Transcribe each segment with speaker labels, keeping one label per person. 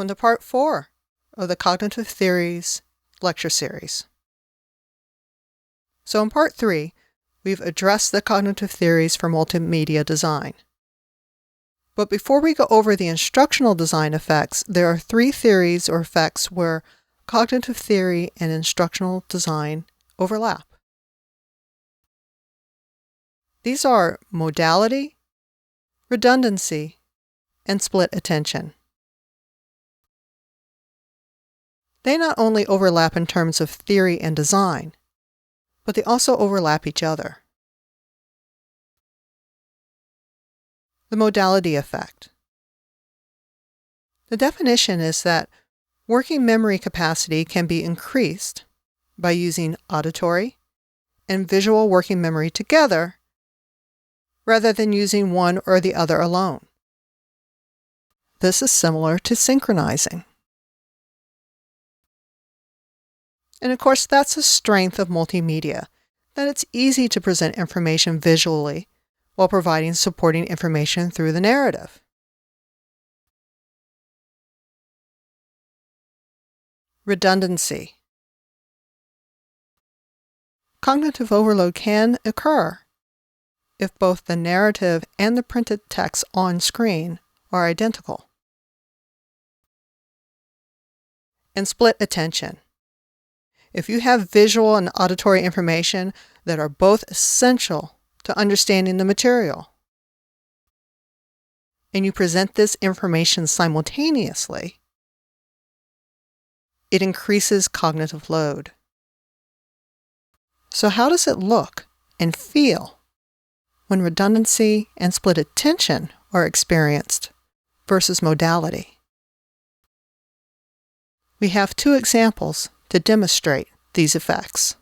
Speaker 1: Welcome to Part 4 of the Cognitive Theories lecture series. So in Part 3, we've addressed the cognitive theories for multimedia design. But before we go over the instructional design effects, there are 3 theories or effects where cognitive theory and instructional design overlap. These are modality, redundancy, and split attention. They not only overlap in terms of theory and design, but they also overlap each other. The modality effect. The definition is that working memory capacity can be increased by using auditory and visual working memory together rather than using one or the other alone. This is similar to synchronizing. And of course, that's the strength of multimedia, that it's easy to present information visually while providing supporting information through the narrative. Redundancy. Cognitive overload can occur if both the narrative and the printed text on screen are identical. And split attention. If you have visual and auditory information that are both essential to understanding the material, and you present this information simultaneously, it increases cognitive load. So how does it look and feel when redundancy and split attention are experienced versus modality? We have 2 examples to demonstrate these effects.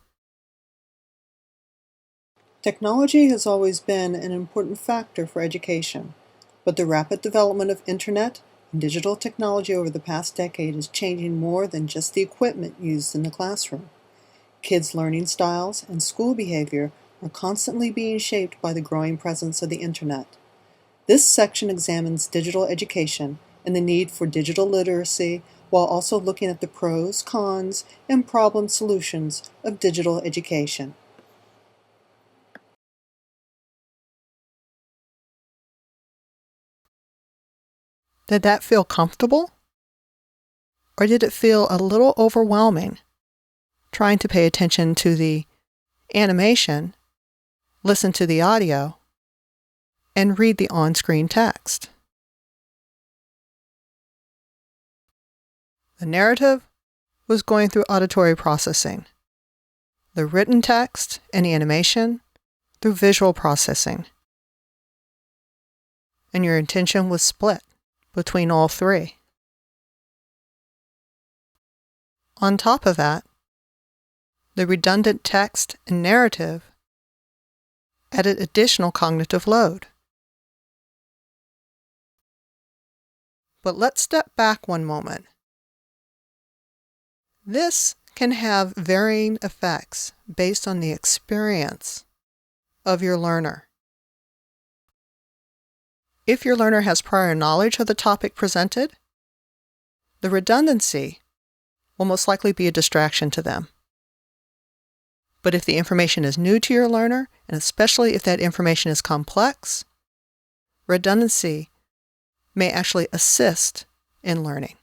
Speaker 1: Technology has always been an important factor for education, but the rapid development of internet and digital technology over the past decade is changing more than just the equipment used in the classroom. Kids' learning styles and school behavior are constantly being shaped by the growing presence of the internet. This section examines digital education and the need for digital literacy, while also looking at the pros, cons, and problem solutions of digital education. Did that feel comfortable? Or did it feel a little overwhelming, trying to pay attention to the animation, listen to the audio, and read the on-screen text? The narrative was going through auditory processing, the written text and the animation through visual processing, and your attention was split between all 3. On top of that, the redundant text and narrative added additional cognitive load. But let's step back one moment. This can have varying effects based on the experience of your learner. If your learner has prior knowledge of the topic presented, the redundancy will most likely be a distraction to them. But if the information is new to your learner, and especially if that information is complex, redundancy may actually assist in learning.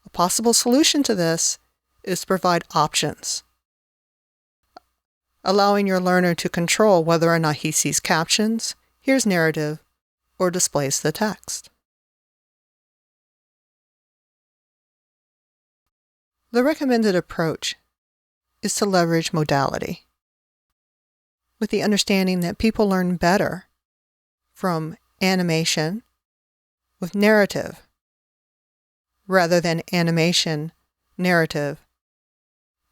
Speaker 1: A possible solution to this is to provide options, allowing your learner to control whether or not he sees captions, hears narrative, or displays the text. The recommended approach is to leverage modality, with the understanding that people learn better from animation with narrative rather than animation, narrative,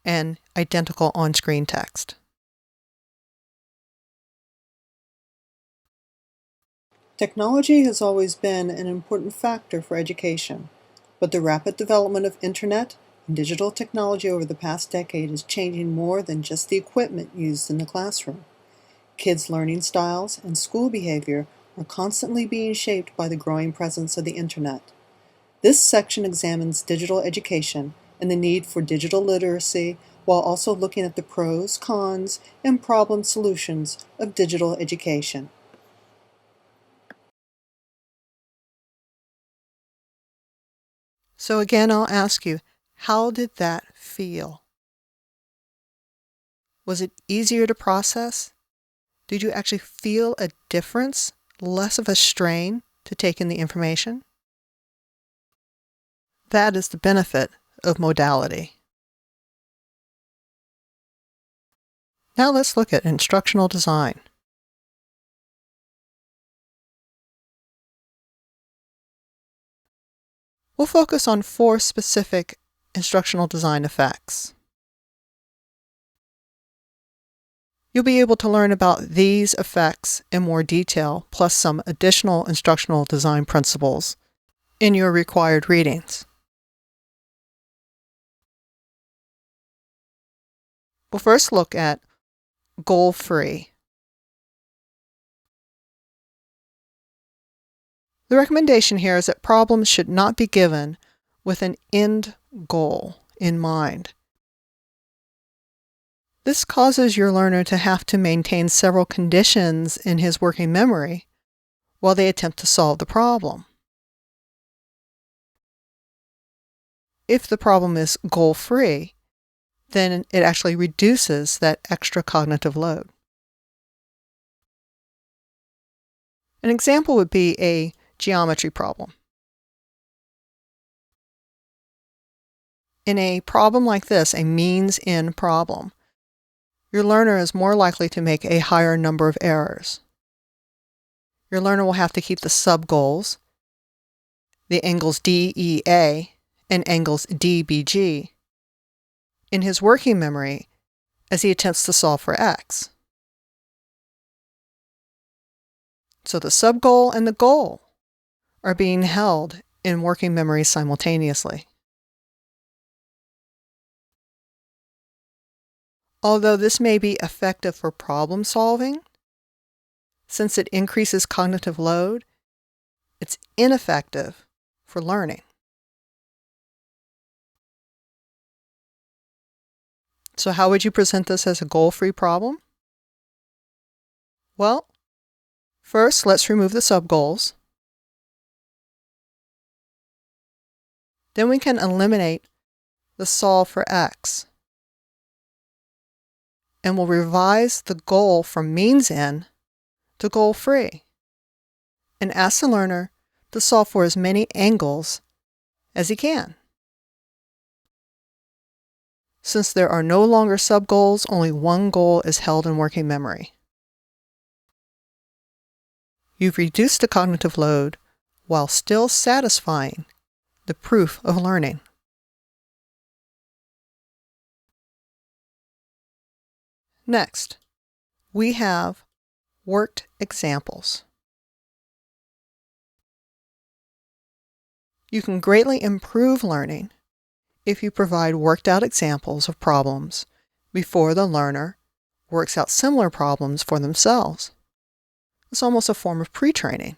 Speaker 1: and identical on-screen text. Technology has always been an important factor for education, but the rapid development of internet and digital technology over the past decade is changing more than just the equipment used in the classroom. Kids' learning styles and school behavior are constantly being shaped by the growing presence of the internet. This section examines digital education and the need for digital literacy while also looking at the pros, cons, and problem solutions of digital education. So again, I'll ask you, how did that feel? Was it easier to process? Did you actually feel a difference, less of a strain to take in the information? That is the benefit of modality. Now let's look at instructional design. We'll focus on 4 specific instructional design effects. You'll be able to learn about these effects in more detail, plus some additional instructional design principles in your required readings. We'll first look at goal-free. The recommendation here is that problems should not be given with an end goal in mind. This causes your learner to have to maintain several conditions in his working memory while they attempt to solve the problem. If the problem is goal-free, then it actually reduces that extra cognitive load. An example would be a geometry problem. In a problem like this, a means-end problem, your learner is more likely to make a higher number of errors. Your learner will have to keep the sub-goals, the angles DEA and angles DBG, in his working memory as he attempts to solve for x. So the sub-goal and the goal are being held in working memory simultaneously. Although this may be effective for problem solving, since it increases cognitive load, it's ineffective for learning. So how would you present this as a goal-free problem? Well, first let's remove the sub-goals. Then we can eliminate the solve for x. And we'll revise the goal from means-end to goal-free, and ask the learner to solve for as many angles as he can. Since there are no longer sub-goals, only one goal is held in working memory. You've reduced the cognitive load while still satisfying the proof of learning. Next, we have worked examples. You can greatly improve learning if you provide worked out examples of problems before the learner works out similar problems for themselves. It's almost a form of pre-training.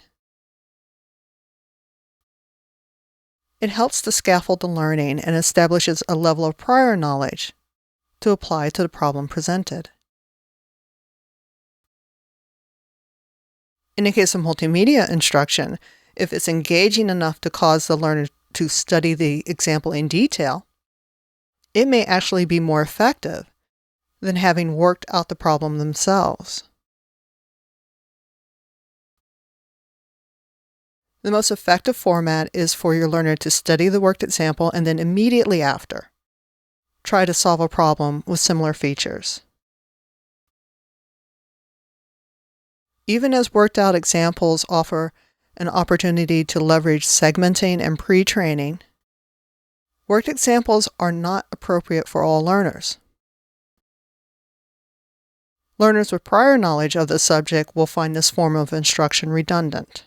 Speaker 1: It helps to scaffold the learning and establishes a level of prior knowledge to apply to the problem presented. In the case of multimedia instruction, if it's engaging enough to cause the learner to study the example in detail, it may actually be more effective than having worked out the problem themselves. The most effective format is for your learner to study the worked example and then immediately after, try to solve a problem with similar features. Even as worked out examples offer an opportunity to leverage segmenting and pre-training, worked examples are not appropriate for all learners. Learners with prior knowledge of the subject will find this form of instruction redundant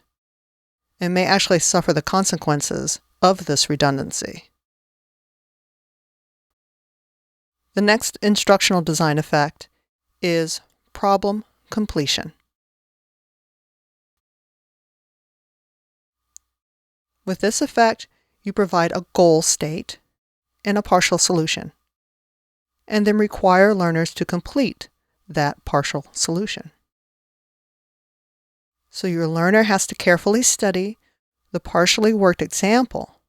Speaker 1: and may actually suffer the consequences of this redundancy. The next instructional design effect is problem completion. With this effect, you provide a goal state and a partial solution, and then require learners to complete that partial solution. So your learner has to carefully study the partially worked example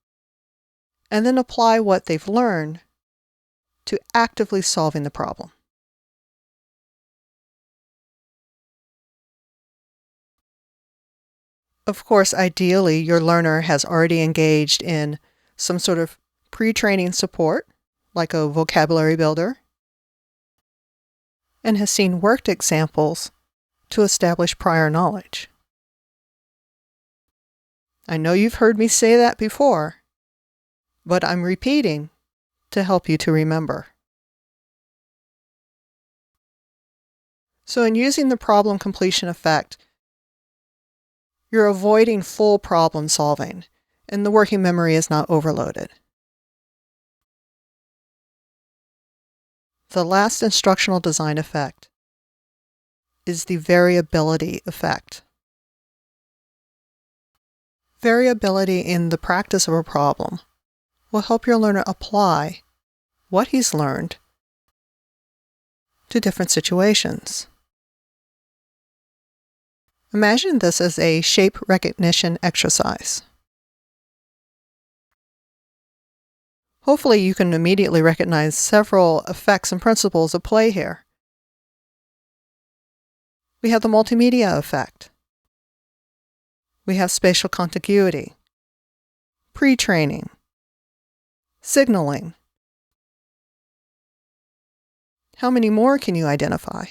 Speaker 1: and then apply what they've learned to actively solving the problem. Of course, ideally, your learner has already engaged in some sort of pre-training support, like a vocabulary builder, and has seen worked examples to establish prior knowledge. I know you've heard me say that before, but I'm repeating to help you to remember. So in using the problem completion effect, you're avoiding full problem solving, and the working memory is not overloaded. The last instructional design effect is the variability effect. Variability in the practice of a problem will help your learner apply what he's learned to different situations. Imagine this as a shape recognition exercise. Hopefully you can immediately recognize several effects and principles at play here. We have the multimedia effect. We have spatial contiguity, pre-training, signaling. How many more can you identify?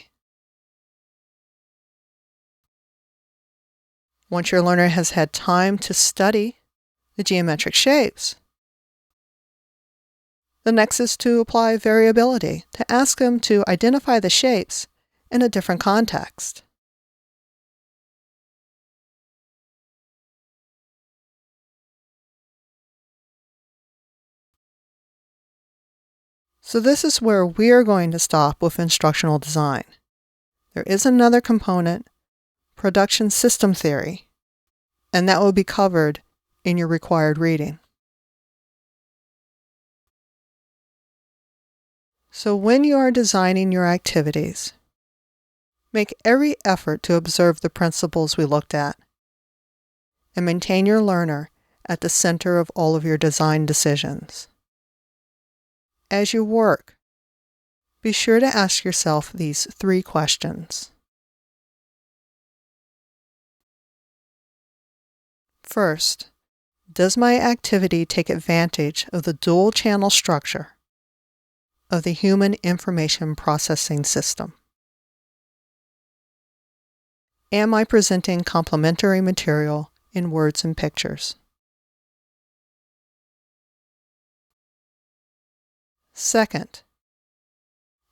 Speaker 1: Once your learner has had time to study the geometric shapes, the next is to apply variability, to ask them to identify the shapes in a different context. So this is where we're going to stop with instructional design. There is another component, production system theory, and that will be covered in your required reading. So when you are designing your activities, make every effort to observe the principles we looked at and maintain your learner at the center of all of your design decisions. As you work, be sure to ask yourself these 3 questions. First, does my activity take advantage of the dual channel structure of the human information processing system? Am I presenting complementary material in words and pictures? Second,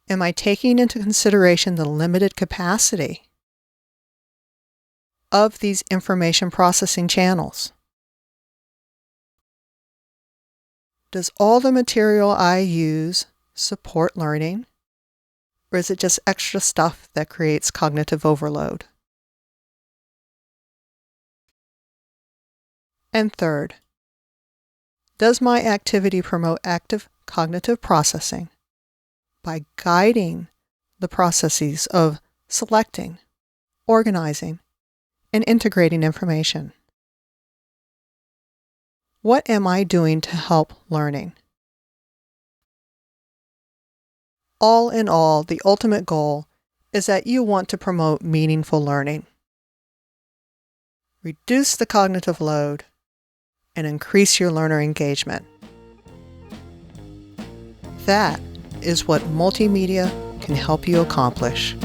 Speaker 1: am I taking into consideration the limited capacity of these information processing channels? Does all the material I use support learning, or is it just extra stuff that creates cognitive overload? And third, does my activity promote active cognitive processing by guiding the processes of selecting, organizing, and integrating information? What am I doing to help learning? All in all, the ultimate goal is that you want to promote meaningful learning, reduce the cognitive load, and increase your learner engagement. That is what multimedia can help you accomplish.